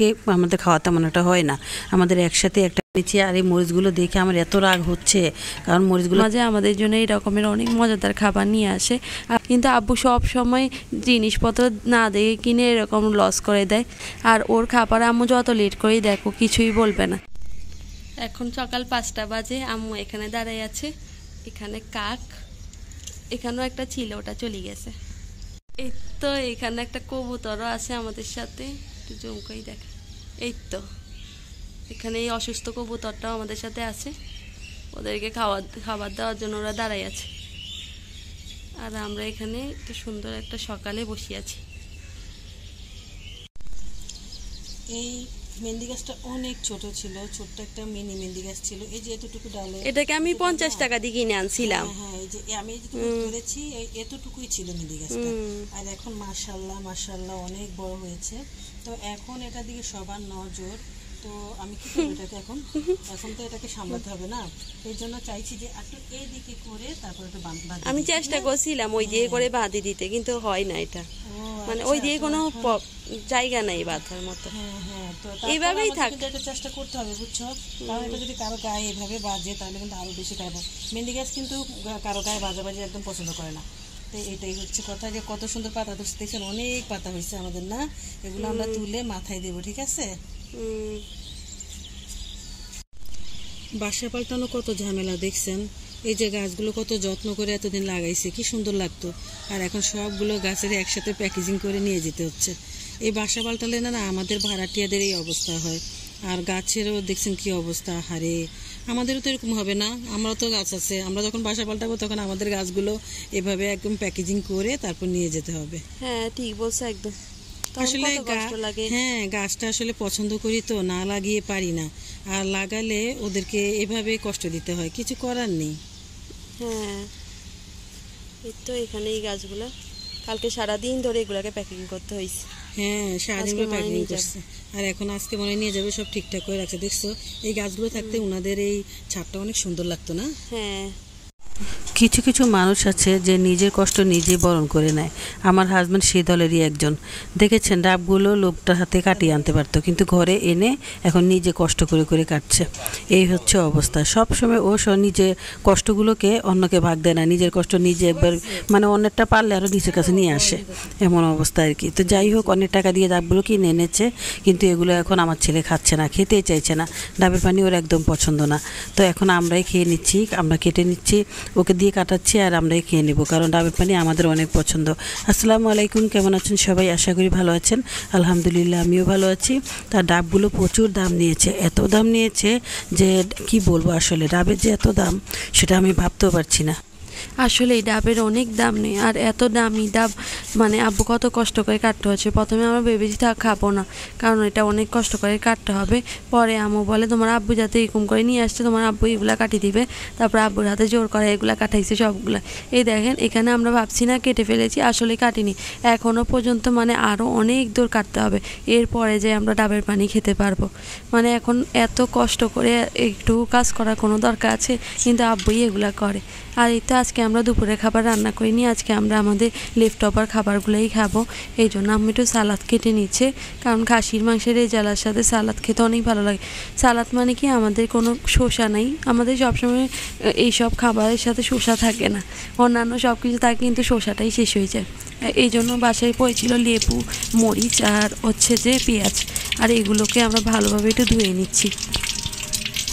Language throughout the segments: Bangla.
কাউকে আমাদের খাওয়া তেমন একটা হয় না, আমাদের একসাথে একটা নিচে। আর এই মরিচগুলো দেখে আমার এত রাগ হচ্ছে, কারণ মরিচগুলো মাঝে আমাদের জন্য এই রকমের অনেক মজাদার খাবার নিয়ে আসে, কিন্তু আব্বু সব সময় জিনিসপত্র না দেখে কিনে এরকম লস করে দেয়। আর ওর খাবার আম্মু যত লেট করেই দেখো কিছুই বলবে না। এখন সকাল 5টা বাজে, আম্মু এখানে দাঁড়ায় আছে, এখানে কাক, এখানেও একটা ছিল, ওটা চলে গেছে। এই তো এখানে একটা কবুতরও আছে আমাদের সাথে, একটু জুম করে দেখ। এই তো এখানে এই অসুস্থ কবুতরটাও আমাদের সাথে আছে, ওদেরকে খাবার দেওয়ার জন্য ওরা দাঁড়াই আছে। আর আমরা এখানে একটু সুন্দর একটা সকালে বসে আছি। এই মেহেন্দি গাছটা অনেক ছোট ছিল, ছোট্ট একটা মিনি মেহেন্দি গাছ ছিল। এই যে এতটুকু ডালে, এটাকে আমি 50 টাকা দিয়ে কিনে আনছিলাম। হ্যাঁ, এই যে আমি যেটুকু ধরেছি এতটুকুই ছিল মেহেন্দি গাছটা। আর এখন মাশাআল্লাহ মাশাআল্লাহ অনেক বড় হয়েছে। তো এখন এটার দিকে সবার নজর, তো আমি কি করব এটাকে এখন তো এটাকে সামলাতে হবে না, এই জন্য চাইছি যে একটু এই দিকে করে তারপর একটু বাঁধি। আমি চেষ্টা করছিলাম ওই দিয়ে করে বাঁধি দিতে, কিন্তু হয় না এটা, মানে ওই দিয়ে কোনো জায়গা নাই বাঁধার মতো। তো এইভাবেই থাক, এটা চেষ্টা করতে হবে, বুঝছো? কারণ এটা যদি কারো গায়ে এভাবে বাজে তাহলে কিন্তু আরো বেশি খারাপ। মেহেন্দি গাছ কিন্তু কারো গায়ে বাজাবাজি একদম পছন্দ করে না। তো এটাই হচ্ছে কথা, যে কত সুন্দর পাতা ধরছে দেখছেন, অনেক পাতা হয়েছে আমাদের না, এগুলো আমরা তুলে মাথায় দেবো, ঠিক আছে? বাসা পাল্টানো কত ঝামেলা দেখছেন, এই যে গাছগুলো কত যত্ন করে এতদিন লাগাইছে, কি সুন্দর লাগতো। আর এখন সবগুলো গাছের একসাথে প্যাকেজিং করে নিয়ে যেতে হচ্ছে। এই বাসা পাল্টালে না আমাদের ভাড়াটিয়াদের এই অবস্থা হয়, আর গাছেরও দেখছেন কি অবস্থা। হারে আমাদেরও তো এরকম হবে না, আমরাও তো গাছ আছে, আমরা যখন বাসা পাল্টাবো তখন আমাদের গাছগুলো এভাবে একদম প্যাকেজিং করে তারপর নিয়ে যেতে হবে। হ্যাঁ ঠিক বলছো একদম। আসলে হ্যাঁ, গাছটা আসলে পছন্দ করি তো, না লাগিয়ে পারি না, আর লাগালে ওদেরকে এভাবে কষ্ট দিতে হয়, কিছু করার নেই। হ্যাঁ এই তো এখানে এই গাছগুলো কালকে সারাদিন ধরে এগুলাকে প্যাকিং করতে হয়েছে। হ্যাঁ সারাদিন প্যাকিং করছে, আর এখন আজকে মনে নিয়ে যাবে, সব ঠিকঠাক করে রাখছে। দেখছো এই গাছগুলো থাকতে ওনাদের এই ছাদটা অনেক সুন্দর লাগতো না? হ্যাঁ কিছু কিছু মানুষ আছে যে নিজের কষ্ট নিজেই বরণ করে নেয়, আমার হাজব্যান্ড সেই দলেরই একজন। দেখেছেন ডাবগুলো লোকটার হাতে কাটিয়ে আনতে পারতো, কিন্তু ঘরে এনে এখন নিজে কষ্ট করে করে কাটছে। এই হচ্ছে অবস্থা, সবসময় ও নিজে কষ্টগুলোকে অন্যকে ভাগ দেয় না, নিজের কষ্ট নিজে একবার মানে অন্যেরটা পারলে আরও নিজের কাছে নিয়ে আসে, এমন অবস্থা আর কি। তো যাই হোক, অনেক টাকা দিয়ে ডাবগুলো কিনে এনেছে, কিন্তু এগুলো এখন আমার ছেলে খাচ্ছে না, খেতেই চাইছে না, ডাবের পানি ওর একদম পছন্দ না। তো এখন আমরাই খেয়ে নিচ্ছি, আমরা কেটে নিচ্ছি, ওকে দিয়ে কাটাচ্ছি, আর আমরাই খেয়ে নেব, কারণ ডাবের পানি আমাদের অনেক পছন্দ। আসসালামু আলাইকুম, কেমন আছেন সবাই? আশা করি ভালো আছেন। আলহামদুলিল্লাহ আমিও ভালো আছি। তার ডাবগুলো প্রচুর দাম নিয়েছে, এত দাম নিয়েছে যে কি বলবো, আসলে ডাবের যে এত দাম সেটা আমি ভাবতেও পারছি না। আসলে এই ডাবের অনেক দাম নেই, আর এত দামি ডাব মানে আব্বু কত কষ্ট করে কাটতে হচ্ছে। প্রথমে আমরা ভেবেছি খাবো না, কারণ এটা অনেক কষ্ট করে কাটতে হবে। পরে আম্মু বলে তোমার আব্বু যাতে এরকম করে নিয়ে আসছে, তোমার আব্বু এগুলা কাটিয়ে দিবে। তারপর আব্বুর হাতে জোর করে এগুলা কাটাইছে সবগুলা। এই দেখেন এখানে আমরা ভাবছি না কেটে ফেলেছি, আসলে কাটিনি, এখনও পর্যন্ত মানে আরও অনেক দূর কাটতে হবে, এরপরে যে আমরা ডাবের পানি খেতে পারবো। মানে এখন এত কষ্ট করে একটু কাজ করার কোনো দরকার আছে, কিন্তু আব্বুই এগুলা করে। আর এই তো আজকে আমরা দুপুরে খাবার রান্না করিনি, আজকে আমরা আমাদের লেফট ওভার খাবারগুলোই খাবো। এই জন্য আমি একটু সালাদ কেটে নিচ্ছে, কারণ খাসির মাংসের এই জ্বালার সাথে সালাদ খেতে অনেক ভালো লাগে। সালাদ মানে কি, আমাদের কোনো শসা নেই, আমাদের সবসময় এইসব খাবারের সাথে শসা থাকে না, অন্যান্য সব কিছু থাকে কিন্তু শসাটাই শেষ হয়ে যায়। এই জন্য বাসায় পড়েছিল লেবু, মরিচ আর হচ্ছে যে পেঁয়াজ, আর এগুলোকে আমরা ভালোভাবে একটু ধুয়ে নিচ্ছি।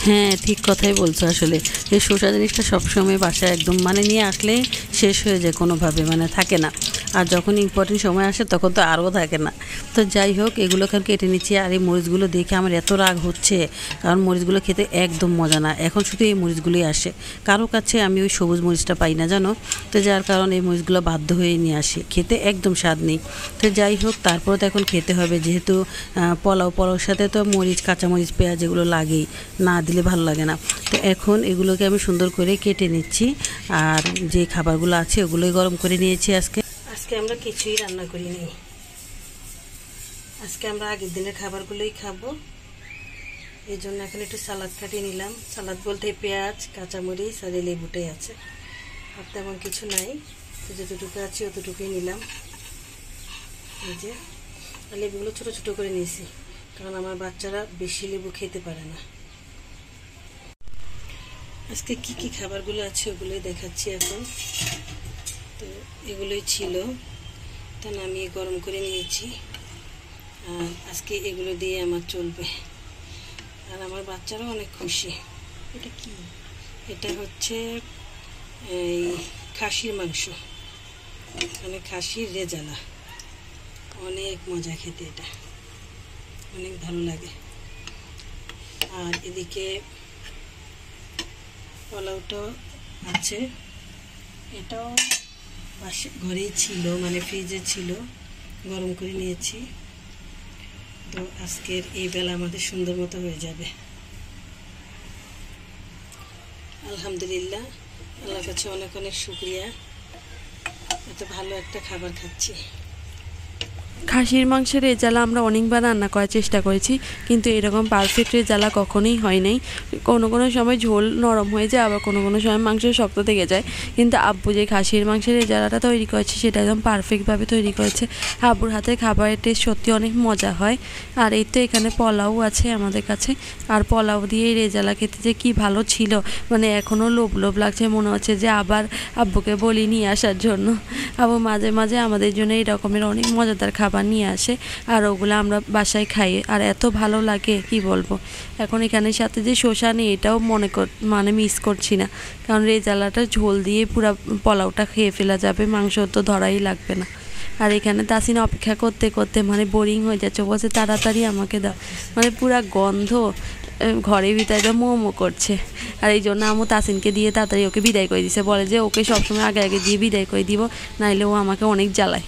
হ্যাঁ ঠিক কথাই বলছো, আসলে এই শসা জিনিসটা সবসময় বাসায় একদম মানে নিয়ে আসলে শেষ হয়ে যায়, কোনোভাবে মানে থাকে না, আর যখন ইম্পর্টেন্ট সময় আসে তখন তো আরও থাকে না। তো যাই হোক, এগুলোকে কেটে নিচ্ছি। আর এই মরিচগুলো দেখে আমার এত রাগ হচ্ছে, কারণ মরিচগুলো খেতে একদম মজা না, এখন শুধু এই মরিচগুলোই আসে, কারো কাছে আমি ওই সবুজ মরিচটা পাই না জানো, তো যার কারণে এই মরিচগুলো বাধ্য হয়ে নিয়ে আসি, খেতে একদম স্বাদ নেই। তো যাই হোক, তারপরে তো এখন খেতে হবে, যেহেতু পোলাওর সাথে তো মরিচ, কাঁচামরিচ, পেঁয়াজ এগুলো লাগেই, না দিলে ভালো লাগে না। তো এখন এগুলোকে আমি সুন্দর করে কেটে নিচ্ছি, আর যে খাবারগুলো আছে ওগুলোই গরম করে নিয়েছি। আজকে আমরা কিছুই রান্না করিনি, আজকে আমরা আগের দিনের খাবারগুলোই খাবো, এই জন্য এখন একটু সালাদ কাটিয়ে নিলাম। সালাদ বলতে পেঁয়াজ, কাঁচামরিচ আর এই লেবুটাই আছে, আর তেমন কিছু নাই, যতটুকু আছে অতটুকুই নিলাম। এই যে লেবুগুলো ছোটো ছোটো করে নিয়েছি, কারণ আমার বাচ্চারা বেশি লেবু খেতে পারে না। আজকে কি কি খাবারগুলো আছে ওগুলোই দেখাচ্ছি এখন। তো এগুলোই ছিল, তা নামিয়ে গরম করে নিয়েছি। আর আজকে এগুলো দিয়ে আমার চলবে, আর আমার বাচ্চারাও অনেক খুশি। এটা কি? এটা হচ্ছে এই খাসির মাংস, মানে খাসির রেজালা। অনেক মজা খেতে, এটা অনেক ভালো লাগে। আর এদিকে পোলাওটাও আছে, এটাও ঘরেই ছিল, মানে ফ্রিজে ছিল, গরম করে নিয়েছি। তো আজকের এই বেলা আমাদের সুন্দর মতো হয়ে যাবে। আলহামদুলিল্লাহ, আল্লাহর কাছে অনেক অনেক শুকরিয়া, এত ভালো একটা খাবার খাচ্ছি। খাসির মাংসের রেজালা আমরা অনেকবার রান্না করার চেষ্টা করেছি, কিন্তু এরকম পারফেক্ট রেজালা কখনোই হয় নাই। কোনো কোনো সময় ঝোল নরম হয়ে যায়, আবার কোনো কোনো সময় মাংস শক্ত থেকে যায়। কিন্তু আব্বু যে খাসির মাংসের রেজালাটা তৈরি করেছে সেটা একদম পারফেক্টভাবে তৈরি করেছে। আব্বুর হাতের খাবারের টেস্ট সত্যি অনেক মজা হয়। আর এই তো এখানে পোলাও আছে আমাদের কাছে, আর পোলাও দিয়ে এই রেজালা খেতে যে কী ভালো ছিল, মানে এখনও লোভ লোভ লাগছে, মনে হচ্ছে যে আবার আব্বুকে বলি নিয়ে আসার জন্য। আব্বু মাঝে মাঝে আমাদের জন্য এই রকমের অনেক মজাদার খাবার নিয়ে আসে, আর ওগুলো আমরা বাসায় খাই, আর এত ভালো লাগে কি বলবো। এখন এখানের সাথে যে শসা নেই এটাও মানে মিস করছি না, কারণ রেজালাটা ঝোল দিয়ে পুরো পোলাওটা খেয়ে ফেলা যাবে, মাংস তো ধরাই লাগবে না। আর এখানে তাসিন অপেক্ষা করতে করতে মানে বোরিং হয়ে যাচ্ছে, বলছে তাড়াতাড়ি আমাকে দাও, মানে পুরা গন্ধ ঘরের ভিতরে মোমো করছে। আর এই জন্য আমু তাসিনকে দিয়ে তাড়াতাড়ি ওকে বিদায় করে দিছে, বলে যে ওকে সবসময় আগে আগে দিয়ে বিদায় করে দিব, নাইলে ও আমাকে অনেক জ্বালায়।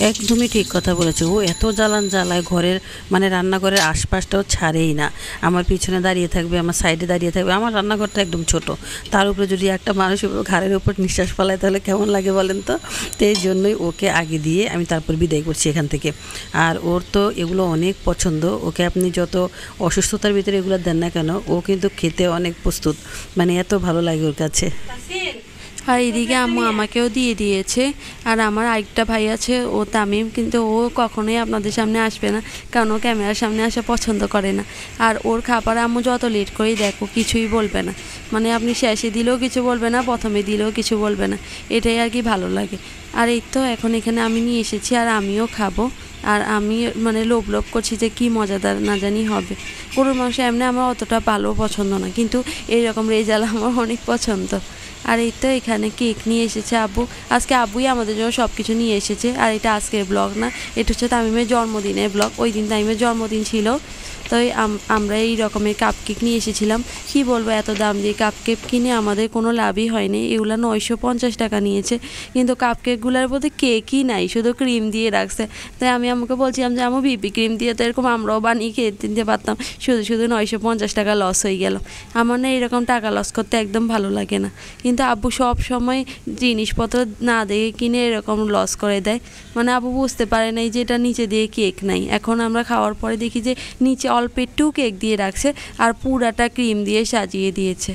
একদমই ঠিক কথা বলেছে, ও এত জ্বালায় ঘরের, মানে রান্নাঘরের আশপাশটাও ছাড়েই না। আমার পিছনে দাঁড়িয়ে থাকবে, আমার সাইডে দাঁড়িয়ে থাকবে। আমার রান্নাঘরটা একদম ছোট, তার উপরে যদি একটা মানুষ ঘাড়ের উপর নিঃশ্বাস ফেলায় তাহলে কেমন লাগে বলেন তো। তো এই জন্যই ওকে আগে দিয়ে আমি তারপর বিদায় করছি এখান থেকে। আর ওর তো এগুলো অনেক পছন্দ, ওকে আপনি যত অসুস্থতার ভিতরে এগুলো দেন না কেন, ও কিন্তু খেতে অনেক প্রস্তুত, মানে এত ভালো লাগে ওর কাছে। আর এদিকে আম্মু আমাকেও দিয়ে দিয়েছে। আর আমার আরেকটা ভাই আছে, ও তামিম, কিন্তু ও কখনোই আপনাদের সামনে আসবে না, কারণ ও ক্যামেরার সামনে আসা পছন্দ করে না। আর ওর খাবার আম্মু যত লেট করেই দেখো কিছুই বলবে না, মানে আপনি শেষে দিলেও কিছু বলবে না, প্রথমে দিলেও কিছু বলবে না, এটাই আর কি ভালো লাগে। আর এই তো এখন এখানে আমি নিয়ে এসেছি, আর আমিও খাবো। আর আমি মানে লোভ লোভ করছি যে কি মজাদার না জানি হবে। গরুর মাংস এমনি আমার অতটা ভালো পছন্দ না, কিন্তু এইরকম রেজালা আমার অনেক পছন্দ। আর এই তো এখানে কেক নিয়ে এসেছে আব্বু, আজকে আব্বুই আমাদের জন্য সব কিছু নিয়ে এসেছে। আর এটা আজকের ব্লগ না, এটা হচ্ছে তামিমের জন্মদিনের ব্লগ। ওই দিন তামিমের জন্মদিন ছিল, তো আমরা এই রকমের কাপ কেক নিয়ে এসেছিলাম। কি বলবো, এত দাম দিয়ে কাপ কেক কিনে আমাদের কোনো লাভই হয়নি। এগুলো 950 টাকা নিয়েছে, কিন্তু কাপ কেকগুলোর মধ্যে কেকই নাই, শুধু ক্রিম দিয়ে রাখছে। তাই আমি আমাকে বলছিলাম যে আমি বিপি ক্রিম দিয়ে তো এরকম আমরাও বানিয়ে খেয়ে দিতে পারতাম, শুধু শুধু 950 টাকা লস হয়ে গেল। আমার না এরকম টাকা লস করতে একদম ভালো লাগে না, কিন্তু আব্বু সব সময় জিনিসপত্র না দেখে কিনে এরকম লস করে দেয়। মানে আব্বু বুঝতে পারে নাই যে এটা নিচে দিয়ে কেক নাই। এখন আমরা খাওয়ার পরে দেখি যে নিচে অল্প একটু কেক দিয়ে রাখছে, আর পুরাটা ক্রিম দিয়ে সাজিয়ে দিয়েছে।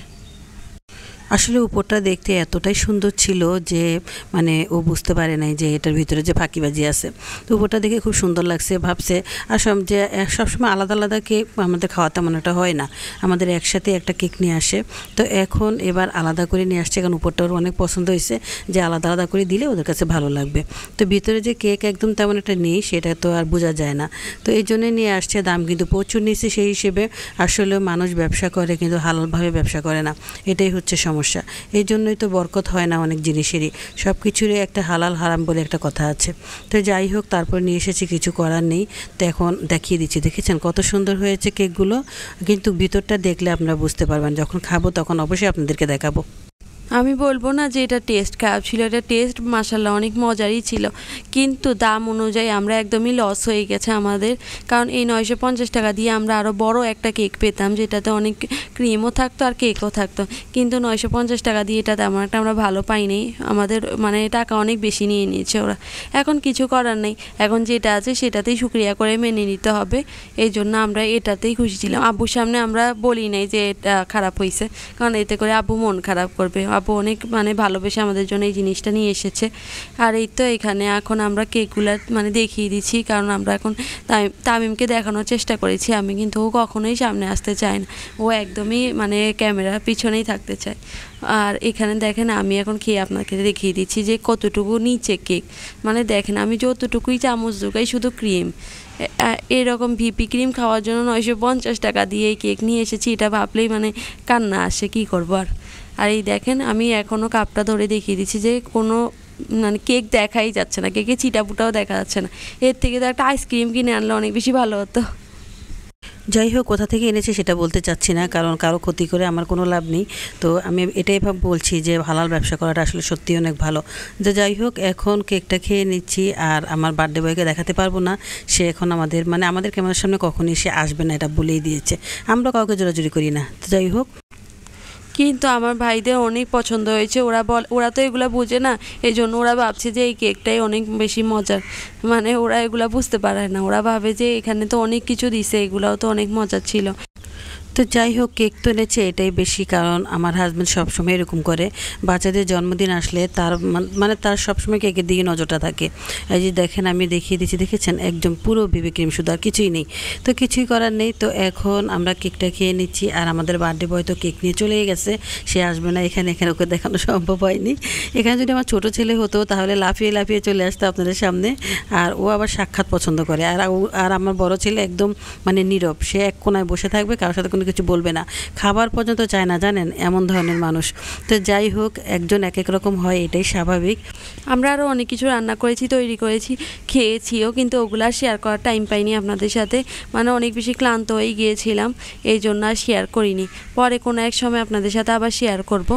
আসলে উপরটা দেখতে এতটাই সুন্দর ছিল যে মানে ও বুঝতে পারে নাই যে এটার ভিতরে যে ফাঁকিবাজি আছে। তো উপরটা দেখে খুব সুন্দর লাগছে, ভাবছে আসলে যে সবসময় আলাদা আলাদা কেক আমাদের খাওয়া তেমন একটা হয় না, আমাদের একসাথে একটা কেক নিয়ে আসে। তো এখন এবার আলাদা করে নিয়ে আসছে, কারণ উপরটা ওর অনেক পছন্দ হয়েছে, যে আলাদা আলাদা করে দিলে ওদের কাছে ভালো লাগবে। তো ভিতরে যে কেক একদম তেমন একটা নেই সেটা তো আর বোঝা যায় না, তো এই জন্যই নিয়ে আসছে। দাম কিন্তু প্রচুর নিচ্ছে, সেই হিসেবে আসলে মানুষ ব্যবসা করে কিন্তু হালালভাবে ব্যবসা করে না, এটাই হচ্ছে সমস্যা। এই জন্যই তো বরকত হয় না অনেক জিনিসেরই, সব কিছুরই একটা হালাল হারাম বলে একটা কথা আছে। তো যাই হোক, তারপর নিয়ে এসেছি, কিছু করার নেই। তো এখন দেখিয়ে দিচ্ছি, দেখেছেন কত সুন্দর হয়েছে কেকগুলো, কিন্তু ভিতরটা দেখলে আপনারা বুঝতে পারবেন, যখন খাবো তখন অবশ্যই আপনাদেরকে দেখাবো। আমি বলবো না যে এটা টেস্ট খারাপ ছিল, এটা টেস্ট মাশাআল্লাহ অনেক মজারই ছিল, কিন্তু দাম অনুযায়ী আমরা একদমই লস হয়ে গেছে আমাদের। কারণ এই 950 টাকা দিয়ে আমরা আরও বড় একটা কেক পেতাম, যেটাতে অনেক ক্রিমও থাকতো আর কেকও থাকতো, কিন্তু 950 টাকা দিয়ে এটা তেমন একটা আমরা ভালো পাইনি। আমাদের মানে টাকা অনেক বেশি নিয়ে নিয়েছে ওরা। এখন কিছু করার নেই, এখন যেটা আছে সেটাতেই শুকরিয়া করে মেনে নিতে হবে। এই জন্য আমরা এটাতেই খুশি ছিলাম। আব্বুর সামনে আমরা বলি নাই যে এটা খারাপ হয়েছে, কারণ এতে করে আব্বু মন খারাপ করবে। আপু অনেক মানে ভালোবেসে আমাদের জন্য এই জিনিসটা নিয়ে এসেছে। আর এই তো এখানে এখন আমরা কেকগুলো মানে দেখিয়ে দিচ্ছি, কারণ আমরা এখন তামিমকে দেখানোর চেষ্টা করেছি আমি, কিন্তু ও কখনোই সামনে আসতে চায় না, ও একদমই মানে ক্যামেরার পিছনেই থাকতে চায়। আর এখানে দেখেন আমি এখন খেয়ে আপনাকে দেখিয়ে দিচ্ছি যে কতটুকু নিচে কেক, মানে দেখেন আমি যতটুকুই চামচ ঢুকাই শুধু ক্রিম। এরকম ভিপি ক্রিম খাওয়ার জন্য 950 টাকা দিয়ে এই কেক নিয়ে এসেছি, এটা ভাবলেই মানে কান্না আসে, কী করবো আর। আর এই দেখেন আমি এখনও কাপটা ধরে দেখিয়ে দিচ্ছি যে কোনো মানে কেক দেখাই যাচ্ছে না, কেকে চিটাপুটাও দেখা যাচ্ছে না। এর থেকে তো একটা আইসক্রিম কিনে আনলে অনেক বেশি ভালো হতো। যাই হোক, কোথা থেকে এনেছে সেটা বলতে চাচ্ছি না, কারণ কারো ক্ষতি করে আমার কোনো লাভ নেই। তো আমি এটাই বলছি যে হালাল ব্যবসা করাটা আসলে সত্যি অনেক ভালো। যে যাই হোক, এখন কেকটা খেয়ে নিচ্ছি। আর আমার বার্থডে বয়কে দেখাতে পারবো না, সে এখন আমাদের ক্যামেরার সামনে কখনই সে আসবে না, এটা বলেই দিয়েছে। আমরা কাউকে জোরাজুরি করি না। তো যাই হোক, কিন্তু আমার ভাইদের অনেক পছন্দ হয়েছে, ওরা তো এগুলা বুঝে না, এই জন্য ওরা ভাবছে যে এই কেকটাই অনেক বেশি মজার, মানে ওরা এগুলা বুঝতে পারে না, ওরা ভাবে যে এখানে তো অনেক কিছু দিছে, এগুলাও তো অনেক মজার ছিল। তো যাই হোক, কেক তো এনেছে এটাই বেশি, কারণ আমার হাজব্যান্ড সবসময় এরকম করে, বাচ্চাদের জন্মদিন আসলে তার সবসময় কেকের দিকে নজরটা থাকে। এই যে দেখেন আমি দেখিয়ে দিচ্ছি, দেখেছেন একদম পুরো বেবি ক্রিম, শুধু আর কিছুই নেই। তো কিছুই করার নেই। তো এখন আমরা কেকটা খেয়ে নিচ্ছি। আর আমাদের বার্থডে বয় তো কেক নিয়ে চলে গেছে, সে আসবে না এখানে ওকে দেখানো সম্ভব হয়নি। এখানে যদি আমার ছোট ছেলে হতো তাহলে লাফিয়ে লাফিয়ে চলে আসতো আপনাদের সামনে। আর ও আবার সাক্ষাৎ পছন্দ করে। আর আমার বড় ছেলে একদম মানে নীরব, সে এক কোনায় বসে থাকবে, কারোর সাথে কোনো কিছু বলবে না, খাবার পর্যন্ত চায় না, জানেন এমন ধরনের মানুষ। তো যাই হোক, একজন এক এক রকম হয়, এটাই স্বাভাবিক। আমরা আরও অনেক কিছু রান্না করেছি, তৈরি করেছি, খেয়েছিও, কিন্তু ওগুলো আর শেয়ার করার টাইম পাইনি আপনাদের সাথে, মানে অনেক বেশি ক্লান্ত হয়ে গিয়েছিলাম, এই জন্য আর শেয়ার করিনি। পরে কোনো এক সময় আপনাদের সাথে আবার শেয়ার করব।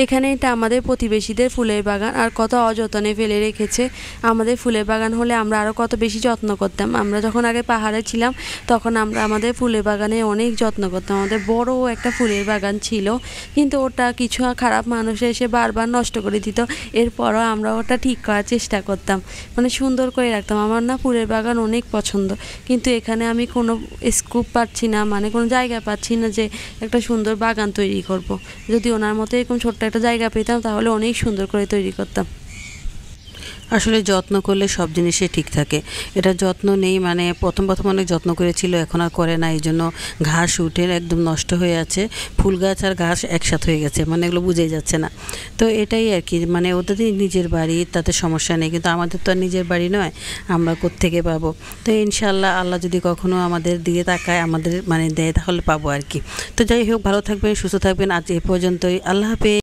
এখানে এটা আমাদের প্রতিবেশীদের ফুলের বাগান, আর কত অযত্নে ফেলে রেখেছে। আমাদের ফুলের বাগান হলে আমরা আরও কত বেশি যত্ন করতাম। আমরা যখন আগে পাহাড়ে ছিলাম তখন আমরা আমাদের ফুলের বাগানে অনেক যত্ন করতাম, আমাদের বড় একটা ফুলের বাগান ছিল, কিন্তু ওটা কিছু খারাপ মানুষ এসে বারবার নষ্ট করে দিত। এরপরও আমরা ওটা ঠিক করার চেষ্টা করতাম, মানে সুন্দর করে রাখতাম। আমার না ফুলের বাগান অনেক পছন্দ, কিন্তু এখানে আমি কোনো স্কোপ পাচ্ছি না, মানে কোনো জায়গা পাচ্ছি না যে একটা সুন্দর বাগান তৈরি করব। যদি ওনার মতো এরকম ছোট্ট একটা জায়গা পেতাম তাহলে অনেক সুন্দর করে তৈরি করতাম। আসলে যত্ন করলে সব জিনিসই ঠিক থাকে, এটা যত্ন নেই, মানে প্রথম অনেক যত্ন করেছিল, এখন আর করে না, এই জন্য ঘাস উঠে একদম নষ্ট হয়ে আছে। ফুল গাছ আর ঘাস একসাথে হয়ে গেছে, মানে এগুলো বুঝেই যাচ্ছে না। তো এটাই আর কি, মানে ওদের নিজের বাড়ি, তাতে সমস্যা নেই, কিন্তু আমাদের তো আর নিজের বাড়ি নয়, আমরা কোত্থেকে পাবো। তো ইনশাল্লাহ আল্লাহ যদি কখনো আমাদের দিকে তাকায়, আমাদের মানে দেয়, তাহলে পাবো আর কি। তো যাই হোক, ভালো থাকবেন, সুস্থ থাকবেন, আজ এ পর্যন্তই, আল্লাহ হাফেজ।